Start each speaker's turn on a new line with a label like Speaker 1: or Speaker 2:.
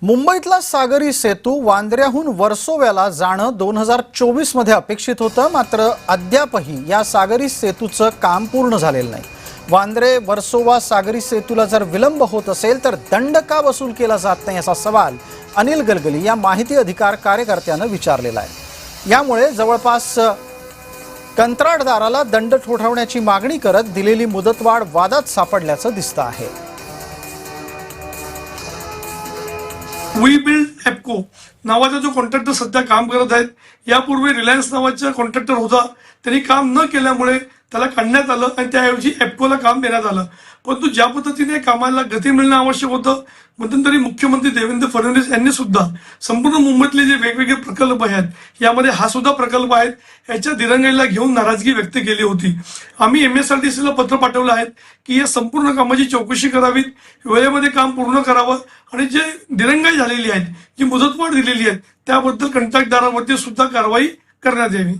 Speaker 1: मुंबईतला सागरी सेतू वांद्र्याहून वर्सोव्याला जाणं 2024 मध्ये अपेक्षित होतं, मात्र अद्यापही या सागरी सेतूचं काम पूर्ण झालेलं नाही। वांद्रे वर्सोवा सागरी सेतूला जर विलंब होत असेल तर दंड का वसूल केला जात नाही असा सवाल अनिल गलगली या माहिती अधिकार कार्यकर्त्यानं विचारलेला आहे। यामुळे जवळपास कंत्राटदाराला दंड ठोठावण्याची मागणी करत दिलेली मुदतवाढ वादात सापडल्याचं दिसतं आहे।
Speaker 2: वी बिल्ड एप्को नावाचा जो कॉन्ट्रॅक्टर सध्या काम करत आहेत, यापूर्वी रिलायन्स नावाचा कॉन्ट्रॅक्टर होता, त्यांनी काम न केल्यामुळे त्याला काढण्यात आलं आणि त्याऐवजी एप्कोला काम देण्यात आलं। परंतु ज्या पद्धतीने कामाला गती मिळणं आवश्यक होतं, मध्यंतरी मुख्यमंत्री देवेंद्र फडणवीस यांनी सुद्धा संपूर्ण मुंबईतले जे वेगवेगळे प्रकल्प आहेत यामध्ये हा सुद्धा प्रकल्प आहे, याच्या दिरंगाईला घेऊन नाराजगी व्यक्त केली होती। आम्ही MSRTCला पत्र पाठवलं आहे की या संपूर्ण कामाची चौकशी करावी, वेळेमध्ये काम पूर्ण करावं आणि जे दिरंगाई झालेली आहे, जी मुदतवाढ दिलेली आहे त्याबद्दल कंत्राटदारावरती सुद्धा कारवाई करण्यात यावी।